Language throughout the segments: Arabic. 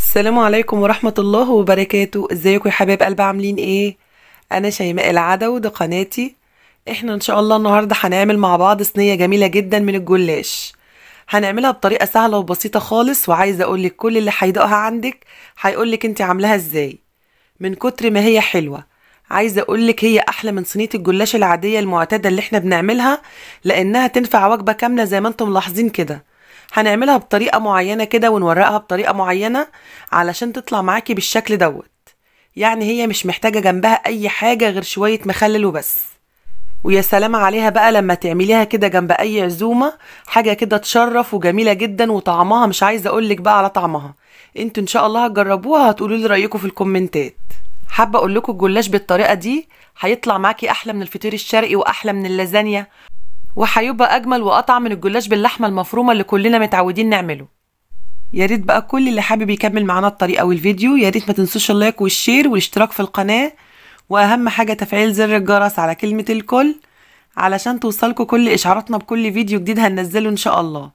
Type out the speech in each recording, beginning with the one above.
السلام عليكم ورحمة الله وبركاته. ازيكم يا حبايب قلب، عاملين ايه؟ انا شيماء العدوي، ده قناتي. احنا ان شاء الله النهاردة هنعمل مع بعض صينية جميلة جدا من الجلاش. هنعملها بطريقة سهلة وبسيطة خالص، وعايزة اقولك كل اللي هيدوقها عندك هيقولك انت عاملاها ازاي من كتر ما هي حلوة. عايزة اقولك هي احلى من صينية الجلاش العادية المعتادة اللي احنا بنعملها، لانها تنفع وجبة كاملة زي ما انتم ملاحظين كده. هنعملها بطريقة معينة كده ونورقها بطريقة معينة علشان تطلع معاكي بالشكل دوت. يعني هي مش محتاجة جنبها اي حاجة غير شوية مخلل وبس. ويا سلام عليها بقى لما تعمليها كده جنب اي عزومة، حاجة كده تشرف وجميلة جدا، وطعمها مش عايزة اقولك بقى على طعمها. انتوا ان شاء الله هتجربوها، هتقولوا لي رأيكم في الكومنتات. حابة اقول لكم الجلاش بالطريقة دي هيطلع معاكي احلى من الفطير الشرقي واحلى من اللازانيا، وهيبقى اجمل واطعم من الجلاش باللحمه المفرومه اللي كلنا متعودين نعمله. يا ريت بقى كل اللي حابب يكمل معانا الطريقه والفيديو، يا ريت ما تنسوش اللايك والشير والاشتراك في القناه، واهم حاجه تفعيل زر الجرس على كلمه الكل علشان توصلكوا كل اشعاراتنا بكل فيديو جديد هننزله ان شاء الله.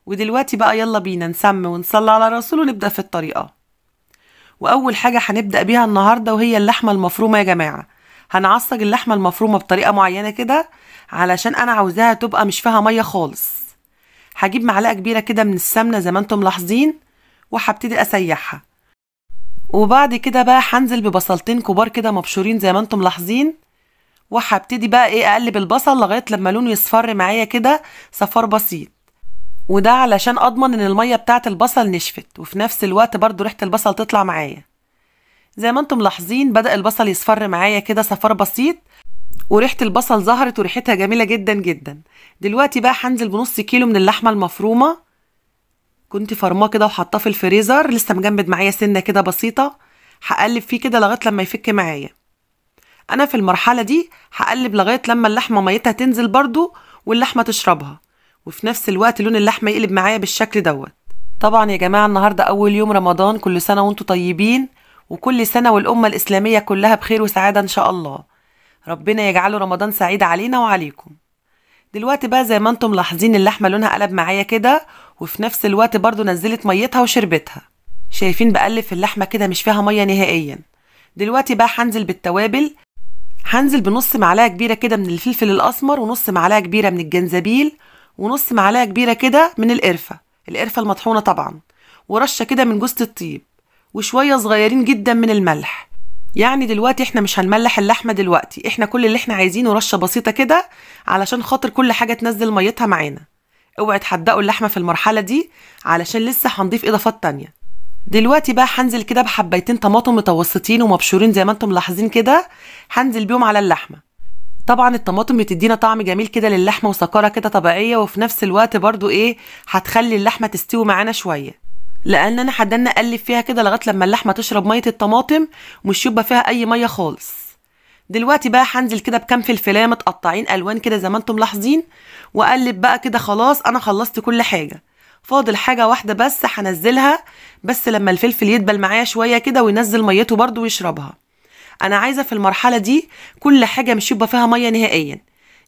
ودلوقتي بقى يلا بينا نسمي ونصلي على رسول ونبدا في الطريقه. واول حاجه هنبدا بيها النهارده وهي اللحمه المفرومه يا جماعه. هنعصج اللحمه المفرومه بطريقه معينه كده علشان انا عاوزاها تبقى مش فيها ميه خالص. هجيب معلقه كبيره كده من السمنه زي ما انتم ملاحظين، وهبتدي اسيحها. وبعد كده بقى هنزل ببصلتين كبار كده مبشورين زي ما انتم ملاحظين، وهبتدي بقى اقلب البصل لغايه لما لونه يصفر معايا كده صفار بسيط. وده علشان اضمن ان الميه بتاعه البصل نشفت، وفي نفس الوقت برضو ريحه البصل تطلع معايا. زي ما انتم ملاحظين بدأ البصل يصفر معايا كده صفار بسيط، وريحة البصل ظهرت وريحتها جميلة جدا جدا. دلوقتي بقى هنزل بنص كيلو من اللحمة المفرومة، كنت فرماه كده وحطاه في الفريزر لسه مجمد معايا سنة كده بسيطة. هقلب فيه كده لغاية لما يفك معايا. انا في المرحلة دي هقلب لغاية لما اللحمة ميتها تنزل برضو واللحمة تشربها، وفي نفس الوقت لون اللحمة يقلب معايا بالشكل دوت. طبعا يا جماعة النهاردة اول يوم رمضان، كل سنة وانتم طيبين، وكل سنة والأمة الإسلامية كلها بخير وسعادة إن شاء الله. ربنا يجعله رمضان سعيد علينا وعليكم. دلوقتي بقى زي ما انتم ملاحظين اللحمة لونها قلب معايا كده، وفي نفس الوقت برضو نزلت ميتها وشربتها. شايفين بقلب في اللحمة كده مش فيها مية نهائيا. دلوقتي بقى هنزل بالتوابل. هنزل بنص معلقة كبيرة كده من الفلفل الأسمر، ونص معلقة كبيرة من الجنزبيل، ونص معلقة كبيرة كده من القرفة المطحونة طبعا، ورشة كده من جوز الطيب، وشوية صغيرين جدا من الملح. يعني دلوقتي احنا مش هنملح اللحمة دلوقتي، احنا كل اللي احنا عايزينه رشة بسيطة كده علشان خاطر كل حاجة تنزل ميتها معانا. اوعي تحدقوا اللحمة في المرحلة دي علشان لسه هنضيف اضافات تانية. دلوقتي بقى هنزل كده بحبيتين طماطم متوسطين ومبشورين زي ما انتم ملاحظين كده، هنزل بيهم على اللحمة. طبعا الطماطم بتدينا طعم جميل كده للحمة وسكرة كده طبيعية، وفي نفس الوقت برضو هتخلي اللحمة تستوي معانا شوية، لان انا هدنا اقلب فيها كده لغايه لما اللحمه تشرب ميه الطماطم ومش يبقى فيها اي ميه خالص. دلوقتي بقى هنزل كده بكام فلفلايه متقطعين الوان كده زي ما انتم ملاحظين، واقلب بقى كده. خلاص انا خلصت كل حاجه، فاضل حاجه واحده بس هنزلها، بس لما الفلفل يدبل معايا شويه كده وينزل ميته برضو ويشربها. انا عايزه في المرحله دي كل حاجه مش يبقى فيها ميه نهائيا،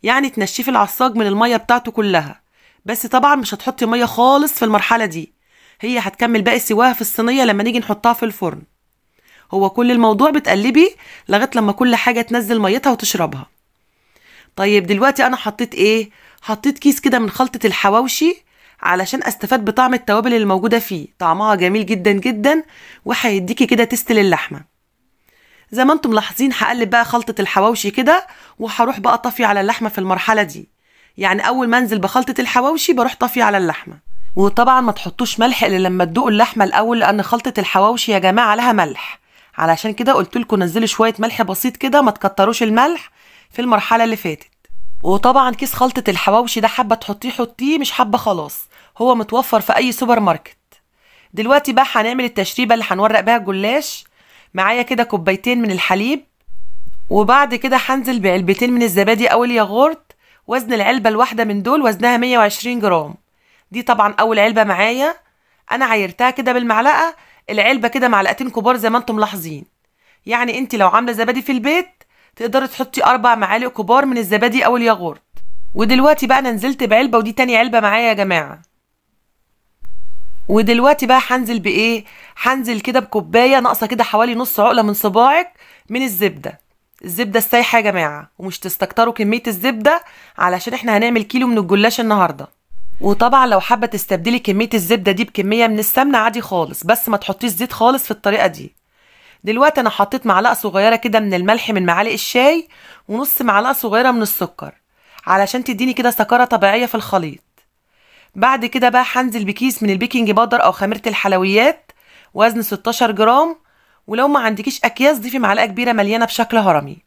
يعني تنشفي العصاج من الميه بتاعته كلها. بس طبعا مش هتحطي ميه خالص في المرحله دي، هي هتكمل باقي سواها في الصينيه لما نيجي نحطها في الفرن. هو كل الموضوع بتقلبي لغايه لما كل حاجه تنزل ميتها وتشربها. طيب دلوقتي انا حطيت كيس كده من خلطه الحواوشي علشان استفاد بطعم التوابل اللي موجوده فيه، طعمها جميل جدا جدا وهيديكي كده تست للحمه. زي ما انتم ملاحظين هقلب بقى خلطه الحواوشي كده، وهروح بقى طافيه على اللحمه في المرحله دي. يعني اول ما انزل بخلطه الحواوشي بروح طافيه على اللحمه. وطبعا ما تحطوش ملح الا لما تدوقوا اللحمه الاول، لان خلطه الحواوشي يا جماعه عليها ملح، علشان كده قلت لكم نزلوا شويه ملح بسيط كده، ما تكتروش الملح في المرحله اللي فاتت. وطبعا كيس خلطه الحواوشي ده حابه تحطيه حطيه، مش حابه خلاص، هو متوفر في اي سوبر ماركت. دلوقتي بقى هنعمل التشريبه اللي هنورق بيها الجلاش. معايا كده كوبايتين من الحليب، وبعد كده هنزل بعلبتين من الزبادي او الياغورت. وزن العلبه الواحده من دول وزنها 120 جرام. دي طبعا اول علبه معايا، انا عايرتها كده بالمعلقه، العلبه كده معلقتين كبار زي ما انتم ملاحظين. يعني انت لو عامله زبادي في البيت تقدري تحطي 4 معالق كبار من الزبادي او الياغورت. ودلوقتي بقى انا نزلت بعلبه، ودي تاني علبه معايا يا جماعه. ودلوقتي بقى هنزل بايه؟ هنزل كده بكوبايه ناقصه كده حوالي نص عقله من صباعك من الزبده. الزبده السايحه يا جماعه، ومش تستكتروا كميه الزبده علشان احنا هنعمل كيلو من الجلاش النهارده. وطبعا لو حابه تستبدلي كميه الزبده دي بكميه من السمنه عادي خالص، بس ما تحطيش زيت خالص في الطريقه دي. دلوقتي انا حطيت معلقه صغيره كده من الملح من معالق الشاي، ونص معلقه صغيره من السكر، علشان تديني كده سكره طبيعيه في الخليط. بعد كده بقى هنزل بكيس من البيكنج باودر او خميره الحلويات وزن 16 جرام، ولو ما عندكيش اكياس ضيفي معلقه كبيره مليانه بشكل هرمي.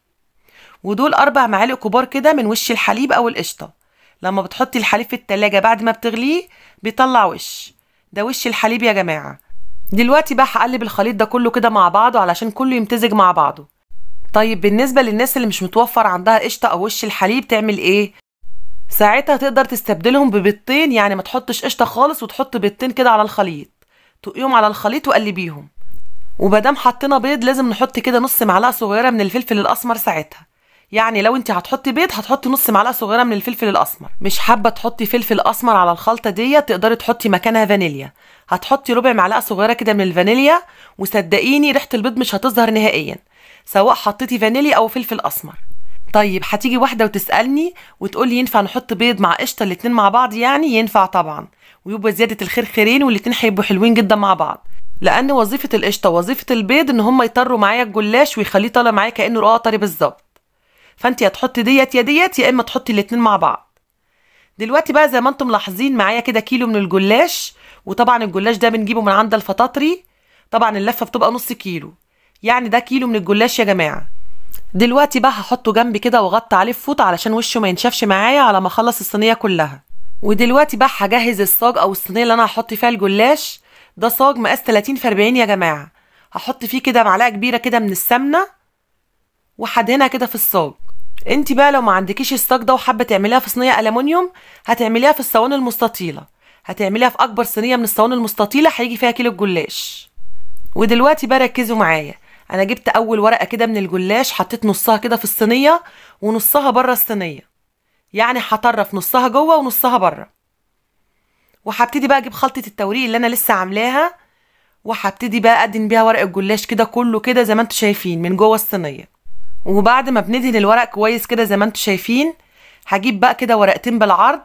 ودول 4 معالق كبار كده من وش الحليب او القشطه. لما بتحطي الحليب في التلاجة بعد ما بتغليه بيطلع وش، ده وش الحليب يا جماعه. دلوقتي بقى هقلب الخليط ده كله كده مع بعضه علشان كله يمتزج مع بعضه. طيب بالنسبه للناس اللي مش متوفر عندها قشطه او وش الحليب تعمل ايه؟ ساعتها تقدر تستبدلهم ببيضتين، يعني ما تحطش قشطه خالص وتحط بيضتين كده على الخليط، تقيهم على الخليط وقلبيهم. ومادام حطينا بيض لازم نحط كده نص معلقه صغيره من الفلفل الاسمر ساعتها. يعني لو انت هتحطي بيض هتحطي نص معلقه صغيره من الفلفل الاسمر. مش حابه تحطي فلفل اسمر على الخلطه دي تقدري تحطي مكانها فانيليا، هتحطي ربع معلقه صغيره كده من الفانيليا، وصدقيني ريحه البيض مش هتظهر نهائيا سواء حطيتي فانيليا او فلفل اسمر. طيب هتيجي واحده وتسالني وتقولي ينفع نحط بيض مع قشطه الاتنين مع بعض؟ يعني ينفع طبعا، ويبقى زياده الخير خيرين، والاتنين هيبقوا حلوين جدا مع بعض. لان وظيفه القشطه ووظيفه البيض ان هم يطروا معايا الجلاش ويخليه طالع معايا كانه رقاق طري بالظبط. فانت يا تحطي ديت يا ديت، يا اما تحطي الاتنين مع بعض. دلوقتي بقى زي ما انتم ملاحظين معايا كده كيلو من الجلاش، وطبعا الجلاش ده بنجيبه من عند الفطاطري، طبعا اللفه بتبقى نص كيلو، يعني ده كيلو من الجلاش يا جماعه. دلوقتي بقى هحطه جنبي كده واغطي عليه بفوطه علشان وشه ما ينشفش معايا على ما اخلص الصينيه كلها. ودلوقتي بقى هجهز الصاج او الصينيه اللي انا هحط فيها الجلاش. ده صاج مقاس 30 في 40 يا جماعه. هحط فيه كده معلقه كبيره كده من السمنه وهدهنها كده في الصاج. انت بقى لو ما عندكيش الصاج ده وحابه تعمليها في صينيه الومنيوم هتعمليها في الصواني المستطيله، هتعمليها في اكبر صينيه من الصواني المستطيله هيجي فيها كيلو الجلاش. ودلوقتي بقى ركزوا معايا، انا جبت اول ورقه كده من الجلاش حطيت نصها كده في الصينيه ونصها بره الصينيه، يعني هطرف نصها جوه ونصها بره. وهبتدي بقى اجيب خلطه التوريق اللي انا لسه عاملاها، وهبتدي بقى ادهن بيها ورق الجلاش كده كله كده زي ما انتم شايفين من جوه الصينيه. وبعد ما بندهن الورق كويس كده زي ما انتم شايفين، هجيب بقى كده ورقتين بالعرض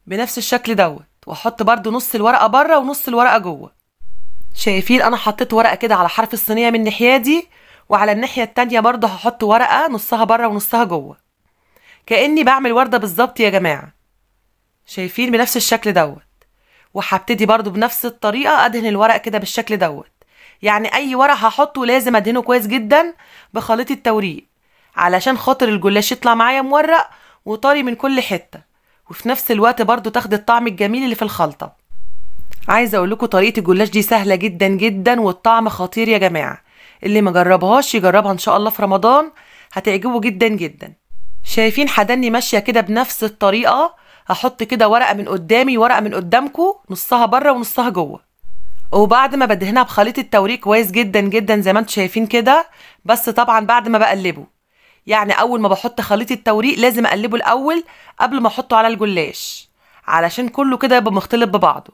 بنفس الشكل دوت، واحط برده نص الورقه بره ونص الورقه جوه. شايفين انا حطيت ورقه كده على حرف الصينيه من الناحيه دي، وعلى الناحيه التانيه برده هحط ورقه نصها بره ونصها جوه، كاني بعمل ورده بالظبط يا جماعه. شايفين بنفس الشكل دوت. وهبتدي برده بنفس الطريقه ادهن الورق كده بالشكل دوت. يعني اي ورق هحطه لازم ادهنه كويس جدا بخليط التوريق علشان خاطر الجلاش يطلع معايا مورق وطري من كل حته، وفي نفس الوقت برده تاخد الطعم الجميل اللي في الخلطه. عايزه اقول لكم طريقه الجلاش دي سهله جدا جدا والطعم خطير يا جماعه. اللي ما جربهاش يجربها ان شاء الله في رمضان، هتعجبه جدا جدا. شايفين حدني ماشيه كده بنفس الطريقه، هحط كده ورقه من قدامي ورقه من قدامكم، نصها بره ونصها جوه. وبعد ما بدهنها بخليط التوريق كويس جدا جدا زي ما انتم شايفين كده، بس طبعا بعد ما بقلبه، يعني اول ما بحط خليط التوريق لازم اقلبه الاول قبل ما احطه على الجلاش علشان كله كده يبقى مختلط ببعضه.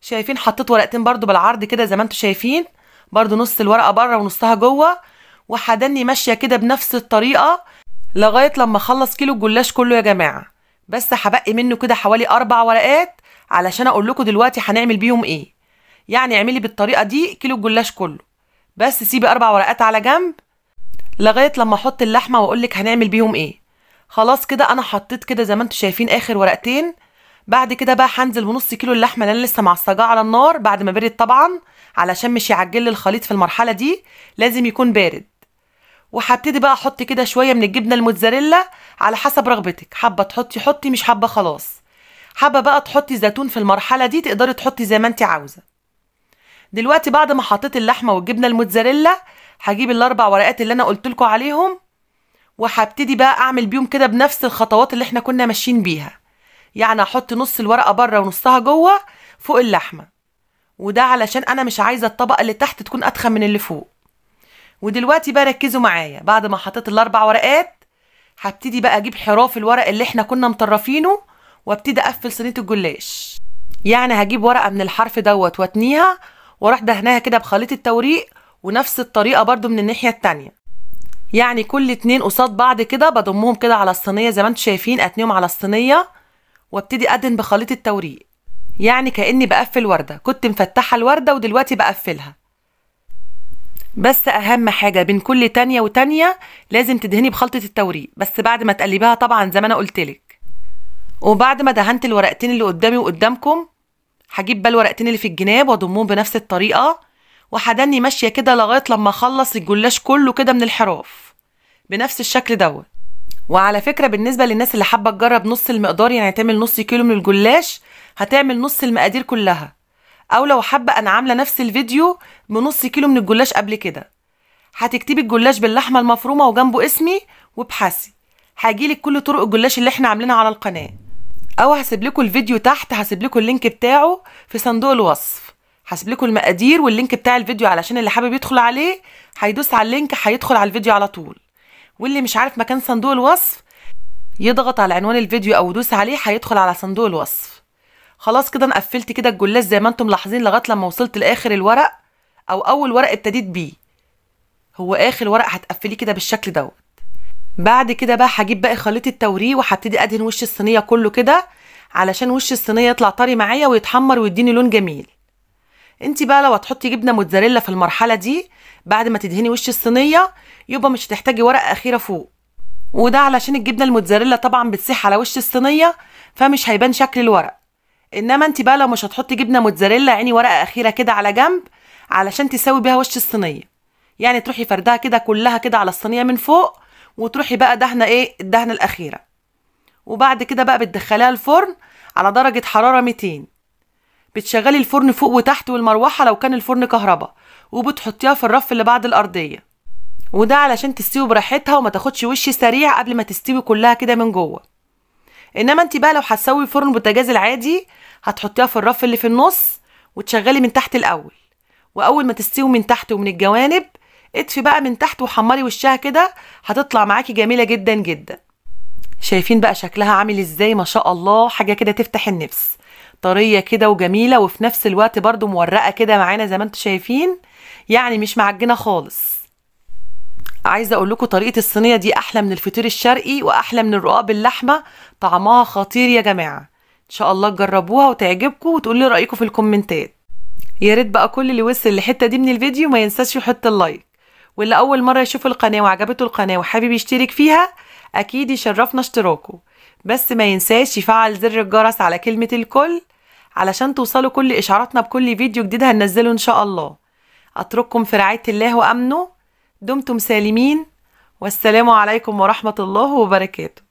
شايفين حطيت ورقتين برضو بالعرض كده زي ما انتم شايفين، برضو نص الورقه بره ونصها جوه، وحدني ماشيه كده بنفس الطريقه لغايه لما اخلص كيلو الجلاش كله يا جماعه. بس هبقي منه كده حوالي 4 ورقات علشان اقول لكم دلوقتي هنعمل بيهم ايه. يعني اعملي بالطريقه دي كيلو الجلاش كله، بس سيبي 4 ورقات على جنب لغايه لما احط اللحمه واقول لك هنعمل بيهم ايه. خلاص كده انا حطيت كده زي ما انتم شايفين اخر ورقتين. بعد كده بقى هنزل بنص كيلو اللحمه اللي انا لسه معصجاه على النار بعد ما برد طبعا، علشان مش يعجل لي الخليط في المرحله دي، لازم يكون بارد. وهبتدي بقى احط كده شويه من الجبنه الموتزاريلا على حسب رغبتك، حابه تحطي حطي، مش حابه خلاص. حابه بقى تحطي زيتون في المرحله دي تقدري تحطي زي ما انت عاوزه. دلوقتي بعد ما حطيت اللحمه والجبنه الموتزاريلا، هجيب ال4 ورقات اللي انا قلت لكم عليهم، وهبتدي بقى اعمل بيهم كده بنفس الخطوات اللي احنا كنا ماشيين بيها. يعني احط نص الورقه بره ونصها جوه فوق اللحمه، وده علشان انا مش عايزه الطبقه اللي تحت تكون اتخن من اللي فوق. ودلوقتي بقى ركزوا معايا، بعد ما حطيت ال4 ورقات هبتدي بقى اجيب حراف الورق اللي احنا كنا مطرفينه وابتدي اقفل صينيه الجلاش. يعني هجيب ورقة من الحرف دوت واتنيها واروح دهناها كده بخليط التوريق، ونفس الطريقة برضو من الناحية التانية. يعني كل اتنين قصاد بعض كده بضمهم كده على الصينية زي ما انتوا شايفين، اتنيهم على الصينية وابتدي ادهن بخليط التوريق. يعني كأني بقفل وردة، كنت مفتحة الوردة ودلوقتي بقفلها. بس اهم حاجة بين كل تانية وتانية لازم تدهني بخلطة التوريق، بس بعد ما تقلبيها طبعا زي ما انا قلتلك. وبعد ما دهنت الورقتين اللي قدامي وقدامكم، هجيب بقى الورقتين اللي في الجناب واضمهم بنفس الطريقة، وهدني ماشية كده لغاية لما اخلص الجلاش كله كده من الحراف بنفس الشكل دوت. وعلى فكرة بالنسبة للناس اللي حابة تجرب نص المقدار، يعني تعمل نص كيلو من الجلاش، هتعمل نص المقادير كلها. او لو حابة انا عاملة نفس الفيديو بنص كيلو من الجلاش قبل كده. هتكتبي الجلاش باللحمة المفرومة وجنبه اسمي وابحثي، هيجيلك كل طرق الجلاش اللي احنا عاملينها على القناة. او هسيب لكم الفيديو تحت، هسيب لكم اللينك بتاعه في صندوق الوصف، هسيب لكم المقادير واللينك بتاع الفيديو علشان اللي حابب يدخل عليه هيدوس على اللينك هيدخل على الفيديو على طول. واللي مش عارف مكان صندوق الوصف يضغط على عنوان الفيديو او يدوس عليه هيدخل على صندوق الوصف. خلاص كده انا قفلت كده الجلاش زي ما انتم ملاحظين لغايه لما وصلت لاخر الورق، او اول ورق ابتديت بيه هو اخر ورق هتقفليه كده بالشكل دوت. بعد كده بقى هجيب باقي خليط التوريق وهبتدي ادهن وش الصينيه كله كده علشان وش الصينيه يطلع طري معايا ويتحمر ويديني لون جميل. انت بقى لو هتحطي جبنه موتزاريلا في المرحله دي بعد ما تدهني وش الصينيه يبقى مش هتحتاجي ورقه اخيره فوق، وده علشان الجبنه الموتزاريلا طبعا بتسيح على وش الصينيه فمش هيبان شكل الورق. انما انت بقى لو مش هتحطي جبنه موتزاريلا عيني ورقه اخيره كده على جنب علشان تسوي بيها وش الصينيه. يعني تروحي فردها كده كلها كده على الصينيه من فوق، وتروحي بقى دهنه الدهنه الاخيره. وبعد كده بقى بتدخليها الفرن على درجه حراره 200. بتشغلي الفرن فوق وتحت والمروحه لو كان الفرن كهرباء، وبتحطيها في الرف اللي بعد الارضيه، وده علشان تستوي براحتها وما تاخدش وش سريع قبل ما تستوي كلها كده من جوه. انما انت بقى لو هتسوي فرن البوتاجاز العادي هتحطيها في الرف اللي في النص وتشغلي من تحت الاول، واول ما تستوي من تحت ومن الجوانب اطفي بقى من تحت وحمري وشها كده، هتطلع معاكي جميله جدا جدا. شايفين بقى شكلها عامل ازاي؟ ما شاء الله حاجه كده تفتح النفس، طريه كده وجميله وفي نفس الوقت برضو مورقه كده معانا زي ما انتم شايفين، يعني مش معجنه خالص. عايزه اقول لكم طريقه الصينيه دي احلى من الفطير الشرقي واحلى من الرقاق باللحمه، طعمها خطير يا جماعه. ان شاء الله تجربوها وتعجبكم وتقولوا لي رايكم في الكومنتات. يا ريت بقى كل اللي وصل للحته دي من الفيديو ما ينساش يحط اللايك، واللي اول مره يشوف القناه وعجبته القناه وحابب يشترك فيها اكيد يشرفنا اشتراكه، بس ما ينساش يفعل زر الجرس على كلمه الكل علشان توصلوا كل اشعاراتنا بكل فيديو جديد هننزله ان شاء الله. اترككم في رعايه الله وامنه، دمتم سالمين، والسلام عليكم ورحمه الله وبركاته.